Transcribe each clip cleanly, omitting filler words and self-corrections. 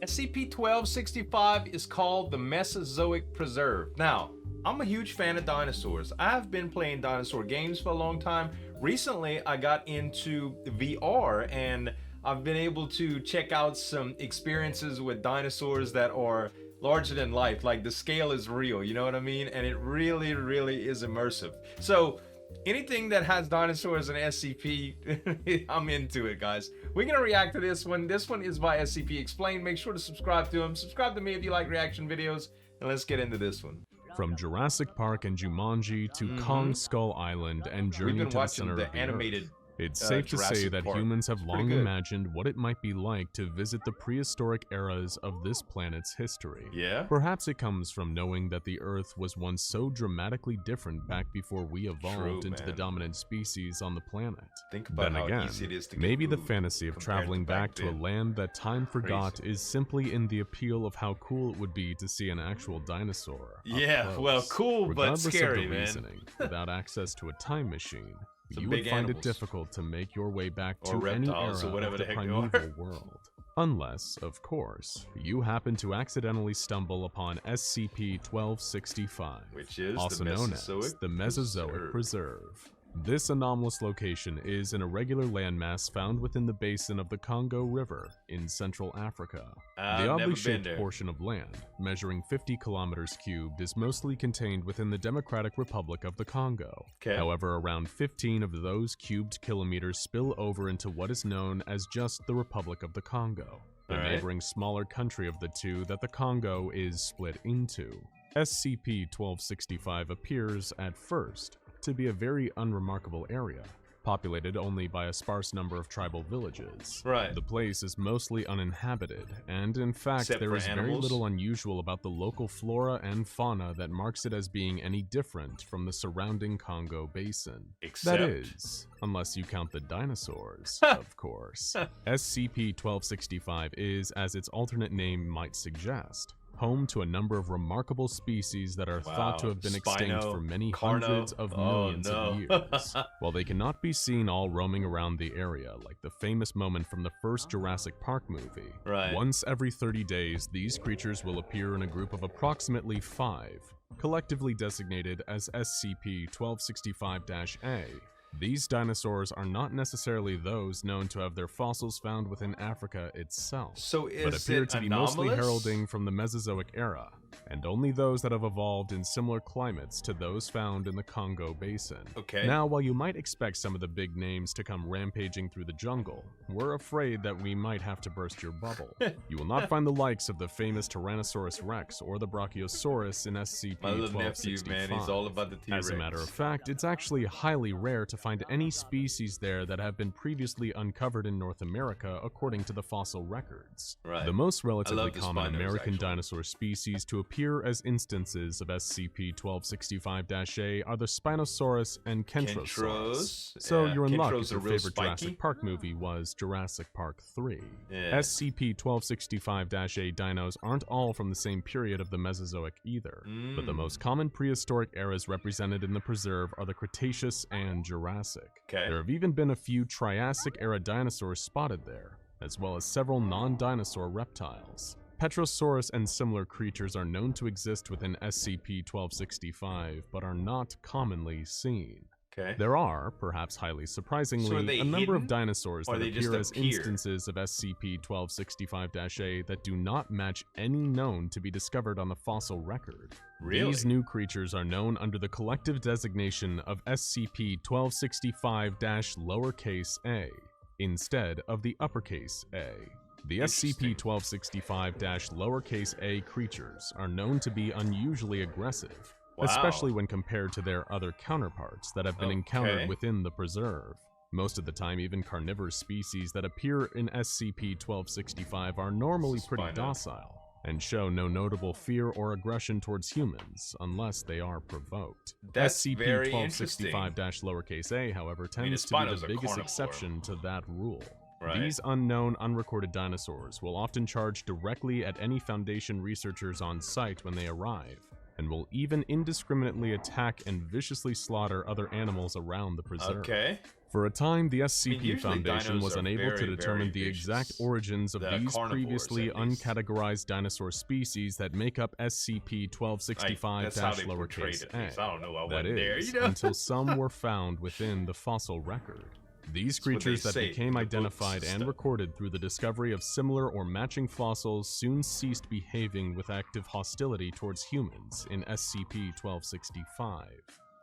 SCP-1265 is called the Mesozoic Preserve. Now, I'm a huge fan of dinosaurs. I've been playing dinosaur games for a long time. Recently, I got into VR and I've been able to check out some experiences with dinosaurs that are larger than life. Like the scale is real, you know what I mean? And it really, really is immersive. So anything that has dinosaurs and SCP, I'm into it, guys. We're gonna react to this one. This one is by SCP Explained. Make sure to subscribe to him. Subscribe to me if you like reaction videos. And let's get into this one. From Jurassic Park and Jumanji to Kong Skull Island and Journey to the Center of the animated Earth, it's safe to say that humans have long imagined what it might be like to visit the prehistoric eras of this planet's history. Yeah? Perhaps it comes from knowing that the Earth was once so dramatically different back before we evolved into the dominant species on the planet. Think about then again, easy it is to get maybe the food fantasy of traveling back to a land that time forgot is simply in the appeal of how cool it would be to see an actual dinosaur. Yeah, well, cool but scary, of the man. reasoning, without access to a time machine, you big would find animals. it difficult to make your way back Or to any era reptiles or whatever of the the heck they primeval are. world. Unless, of course, you happen to accidentally stumble upon SCP-1265, Which is also the known as Mesozoic the Mesozoic Preserve. This anomalous location is an irregular landmass found within the basin of the Congo River in Central Africa. The oddly shaped portion of land, measuring 50 kilometers cubed, is mostly contained within the Democratic Republic of the Congo. However, around 15 of those cubed kilometers spill over into what is known as just the Republic of the Congo, the neighboring smaller country of the two that the Congo is split into. SCP-1265 appears, at first, to be a very unremarkable area, populated only by a sparse number of tribal villages. The place is mostly uninhabited, and in fact there is very little unusual about the local flora and fauna that marks it as being any different from the surrounding Congo basin. That is, unless you count the dinosaurs, of course. SCP-1265 is, as its alternate name might suggest, home to a number of remarkable species that are thought to have been extinct for many hundreds of millions of years. While they cannot be seen all roaming around the area like the famous moment from the first Jurassic Park movie, once every 30 days these creatures will appear in a group of approximately 5, collectively designated as SCP-1265-A. These dinosaurs are not necessarily those known to have their fossils found within Africa itself, but appear to be mostly heralding from the Mesozoic era, and only those that have evolved in similar climates to those found in the Congo basin. Now, while you might expect some of the big names to come rampaging through the jungle, we're afraid that we might have to burst your bubble. You will not find the likes of the famous Tyrannosaurus Rex or the Brachiosaurus in SCP-1265. Man, he's all about the T-Rex. As a matter of fact, it's actually highly rare to find any species there that have been previously uncovered in North America according to the fossil records. The most relatively common American dinosaur species to appear as instances of SCP-1265-A are the Spinosaurus and Kentrosaurus. So you're in luck if your favorite Jurassic Park movie was Jurassic Park 3. SCP-1265-A dinos aren't all from the same period of the Mesozoic either, but the most common prehistoric eras represented in the preserve are the Cretaceous and Jurassic. There have even been a few Triassic-era dinosaurs spotted there, as well as several non-dinosaur reptiles. Petrosaurus and similar creatures are known to exist within SCP-1265, but are not commonly seen. There are, perhaps highly surprisingly, a number of dinosaurs that appear as instances of SCP-1265-A that do not match any known to be discovered on the fossil record. These new creatures are known under the collective designation of SCP-1265-a, instead of the uppercase A. The SCP-1265-a creatures are known to be unusually aggressive, especially when compared to their other counterparts that have been encountered within the preserve. Most of the time, even carnivorous species that appear in SCP-1265 are normally pretty docile, and show no notable fear or aggression towards humans unless they are provoked. SCP-1265-a, however, tends to be the biggest exception to that rule. These unknown, unrecorded dinosaurs will often charge directly at any Foundation researchers on site when they arrive, and will even indiscriminately attack and viciously slaughter other animals around the preserve. For a time, the SCP Foundation was unable to determine the exact origins of these previously uncategorized dinosaur species that make up SCP-1265-a. That is, until some were found within the fossil record. These creatures that became identified and recorded through the discovery of similar or matching fossils soon ceased behaving with active hostility towards humans in SCP-1265.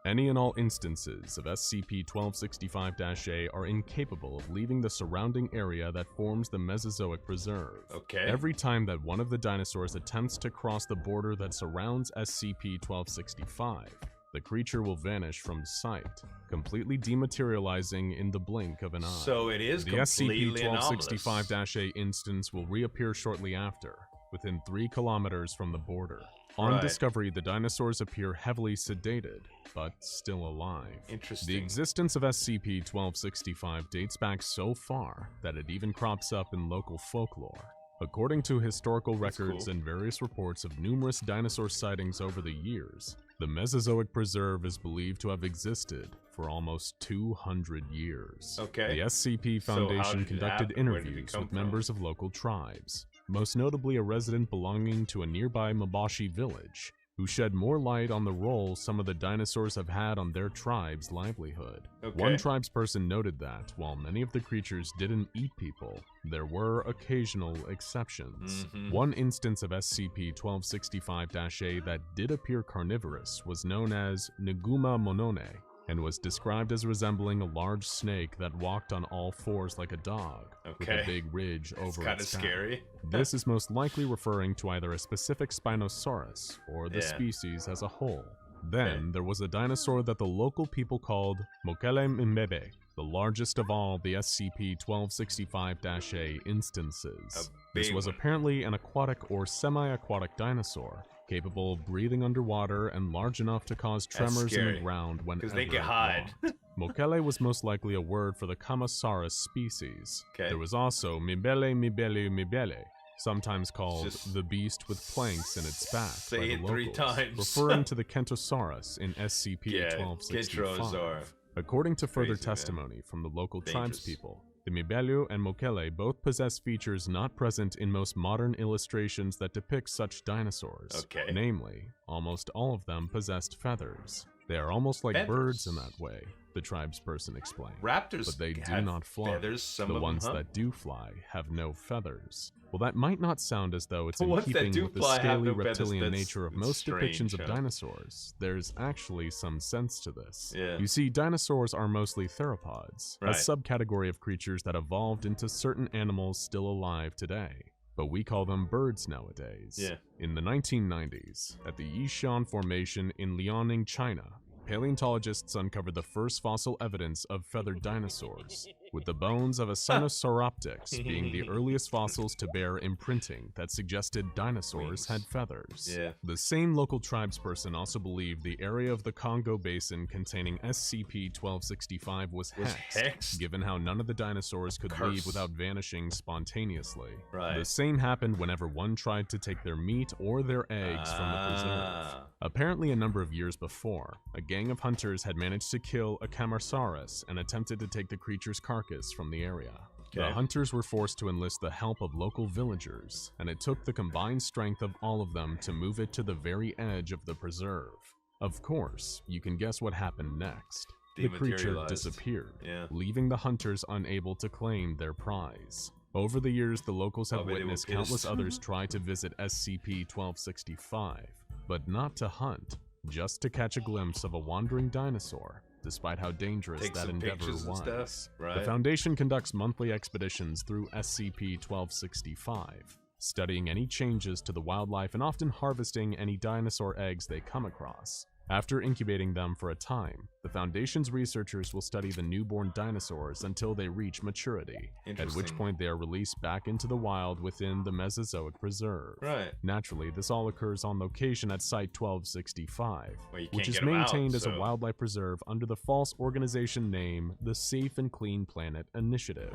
Any and all instances of SCP-1265-A are incapable of leaving the surrounding area that forms the Mesozoic Preserve. Every time that one of the dinosaurs attempts to cross the border that surrounds SCP-1265, the creature will vanish from sight, completely dematerializing in the blink of an eye. So it is completely anomalous. The SCP-1265-A instance will reappear shortly after, within 3 kilometers from the border. On discovery, the dinosaurs appear heavily sedated, but still alive. Interesting. The existence of SCP-1265 dates back so far that it even crops up in local folklore. According to historical records and various reports of numerous dinosaur sightings over the years, the Mesozoic Preserve is believed to have existed for almost 200 years. The SCP Foundation conducted interviews with members of local tribes, most notably a resident belonging to a nearby Mabashi village, who shed more light on the role some of the dinosaurs have had on their tribe's livelihood. One tribesperson noted that, while many of the creatures didn't eat people, there were occasional exceptions. One instance of SCP-1265-A that did appear carnivorous was known as Neguma Monone, and was described as resembling a large snake that walked on all fours like a dog, with a big ridge over its back. Scary. This is most likely referring to either a specific Spinosaurus or the species as a whole. Then, there was a dinosaur that the local people called MOKELE MBEMBE, the largest of all the SCP-1265-A instances. This was apparently an aquatic or semi-aquatic dinosaur, capable of breathing underwater and large enough to cause tremors in the ground whenever they can hide. MOKELE was most likely a word for the CAMARASAURUS species. There was also MBEMBE, sometimes called the beast with planks in its back by the locals, referring to the Kentosaurus in SCP-1265. According to further testimony from the local tribespeople, the MBEMBE and MOKELE both possess features not present in most modern illustrations that depict such dinosaurs. Namely, almost all of them possessed feathers. They are almost like birds in that way, the tribesperson explained. Raptors but they do not fly. Feathers, the ones that do fly have no feathers. Well, that might not sound as though it's in keeping with the scaly reptilian nature of most depictions of dinosaurs. There's actually some sense to this. You see, dinosaurs are mostly theropods, a subcategory of creatures that evolved into certain animals still alive today. But we call them birds nowadays. In the 1990s, at the Yishan Formation in Liaoning, China, paleontologists uncovered the first fossil evidence of feathered dinosaurs, with the bones of a Sinosauropteryx being the earliest fossils to bear imprinting that suggested dinosaurs had feathers. The same local tribesperson also believed the area of the Congo basin containing SCP-1265 was hexed, given how none of the dinosaurs could leave without vanishing spontaneously. The same happened whenever one tried to take their meat or their eggs from the preserve. Apparently a number of years before, a gang of hunters had managed to kill a CAMARASAURUS and attempted to take the creature's carcass from the area. The hunters were forced to enlist the help of local villagers, and it took the combined strength of all of them to move it to the very edge of the preserve. Of course, you can guess what happened next. The creature disappeared, leaving the hunters unable to claim their prize. Over the years, the locals have witnessed countless others try to visit SCP-1265, but not to hunt, just to catch a glimpse of a wandering dinosaur, despite how dangerous that endeavor was. The Foundation conducts monthly expeditions through SCP-1265, studying any changes to the wildlife and often harvesting any dinosaur eggs they come across. After incubating them for a time, the Foundation's researchers will study the newborn dinosaurs until they reach maturity, at which point they are released back into the wild within the Mesozoic Preserve. Naturally, this all occurs on location at Site-1265, which is maintained as a wildlife preserve under the false organization name the Safe and Clean Planet Initiative.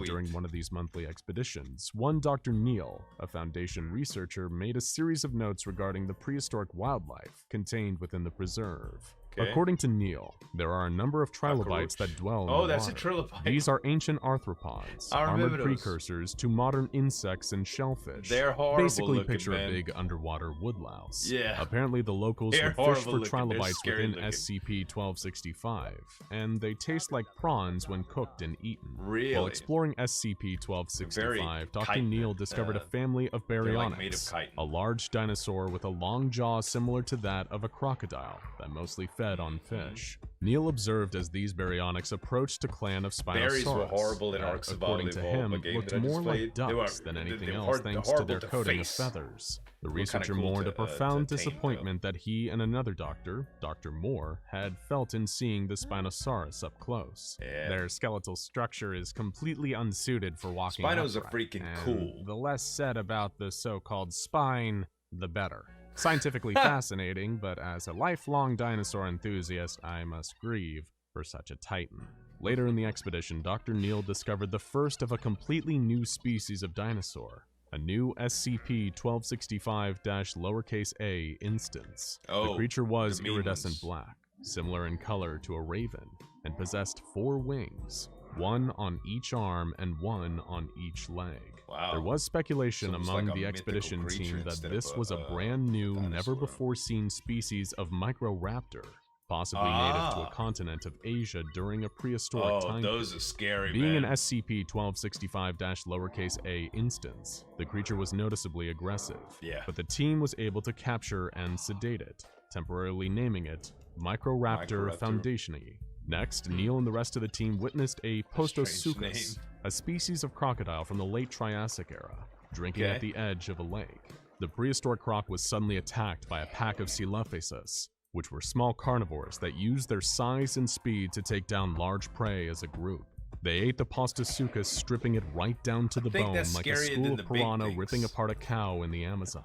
During one of these monthly expeditions, one Dr. Neal, a Foundation researcher, made a series of notes regarding the prehistoric wildlife contained within the preserve. Okay. According to Neil, there are a number of trilobites that dwell in the water. That's a trilobite. These are ancient arthropods, armored precursors to modern insects and shellfish. They're horrible Basically, looking, picture man. a big underwater woodlouse. Yeah. Apparently, the locals They're would fish for horrible looking. They're trilobites scary within looking. SCP-1265, and they taste like prawns when cooked and eaten. Really? While exploring SCP-1265, Very Dr. chitin, Neil discovered a family of baryonyx, made of chitin. a large dinosaur with a long jaw similar to that of a crocodile that mostly fed on fish. Neil observed as these baryonyx approached a clan of Spinosaurus Berries were horrible in Ark according Survival to Evolved, him, a game looked that I just more played. like ducks than anything else thanks to their coating of feathers. The researcher cool mourned to, a profound to tame, disappointment that he and another doctor, Dr. Moore, had felt in seeing the Spinosaurus up close. Yeah. Their skeletal structure is completely unsuited for walking Spinos are upright, freaking and cool. the less said about the so-called spine, the better. Scientifically fascinating, but as a lifelong dinosaur enthusiast, I must grieve for such a titan. Later in the expedition, Dr. Neil discovered the first of a completely new species of dinosaur, a new SCP-1265-a instance. The creature was iridescent black, similar in color to a raven, and possessed 4 wings, 1 on each arm and 1 on each leg. Wow. There was speculation So it's among like a the mythical expedition creature team that instead this of was a brand new, dinosaur. never-before-seen species of microraptor, possibly native to a continent of Asia during a prehistoric time. Those are scary, Being man. an SCP-1265-a instance, the creature was noticeably aggressive. Yeah. But the team was able to capture and sedate it, temporarily naming it Microraptor Foundationi. Next, Neil and the rest of the team witnessed a Postosuchus, a species of crocodile from the late Triassic era, drinking at the edge of a lake. The prehistoric croc was suddenly attacked by a pack of Coelophasus, which were small carnivores that used their size and speed to take down large prey as a group. They ate the Postosuchus, stripping it right down to the bone like a school of piranha ripping apart a cow in the Amazon.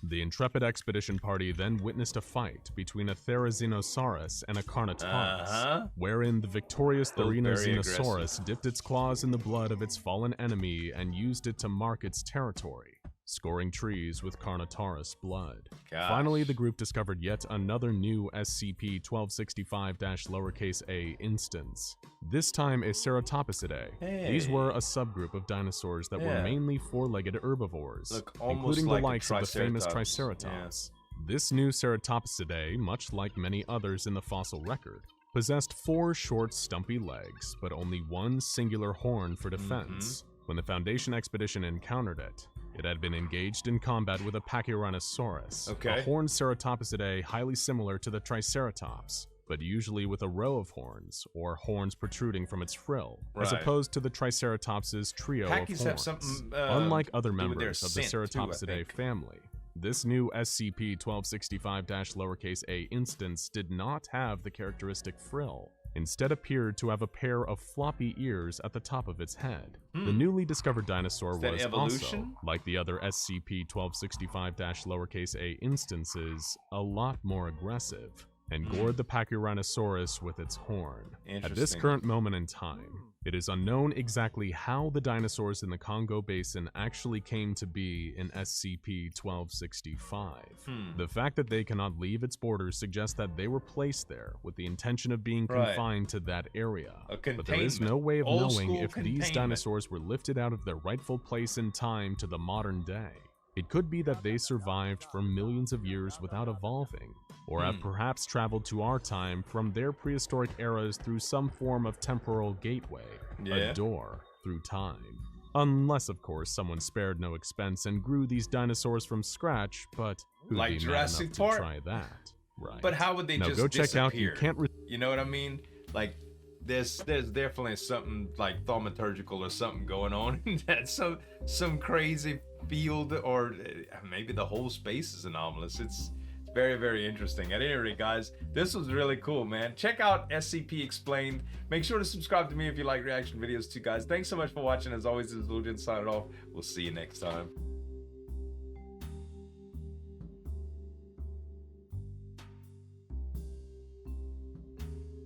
The intrepid expedition party then witnessed a fight between a Therizinosaurus and a Carnotaurus, wherein the victorious Therizinosaurus dipped its claws in the blood of its fallen enemy and used it to mark its territory, scoring trees with Carnotaurus blood. Finally, the group discovered yet another new SCP-1265-a instance, this time a Ceratopsidae. These were a subgroup of dinosaurs that were mainly 4-legged herbivores, including the likes of the famous Triceratops. This new Ceratopsidae, much like many others in the fossil record, possessed 4 short, stumpy legs, but only 1 singular horn for defense. When the Foundation expedition encountered it, it had been engaged in combat with a Pachyrhinosaurus, a horned Ceratopsidae highly similar to the Triceratops, but usually with a row of horns, or horns protruding from its frill, as opposed to the Triceratops's trio of horns. Have something, unlike other members of the Ceratopsidae family, this new SCP-1265-a instance did not have the characteristic frill. Instead appeared to have a pair of floppy ears at the top of its head. The newly discovered dinosaur was also, like the other SCP-1265-a instances, a lot more aggressive, and gored the Pachyrhinosaurus with its horn. At this current moment in time, it is unknown exactly how the dinosaurs in the Congo basin actually came to be in SCP-1265. The fact that they cannot leave its borders suggests that they were placed there with the intention of being confined to that area. But there is no way of knowing if these dinosaurs were lifted out of their rightful place in time to the modern day. It could be that they survived for millions of years without evolving, or have perhaps traveled to our time from their prehistoric eras through some form of temporal gateway, a door through time. Unless, of course, someone spared no expense and grew these dinosaurs from scratch, but who'd like be Jurassic mad Park? enough to try that? Right. But how would they just go disappear? check out, you can't you know what I mean? Like, there's definitely something like thaumaturgical or something going on in that some crazy field, or maybe the whole space is anomalous. It's very, very interesting. At any rate, guys, this was really cool, man. Check out SCP Explained. Make sure to subscribe to me if you like reaction videos too, guys. Thanks so much for watching. As always, this is Zueljin signing off. We'll see you next time.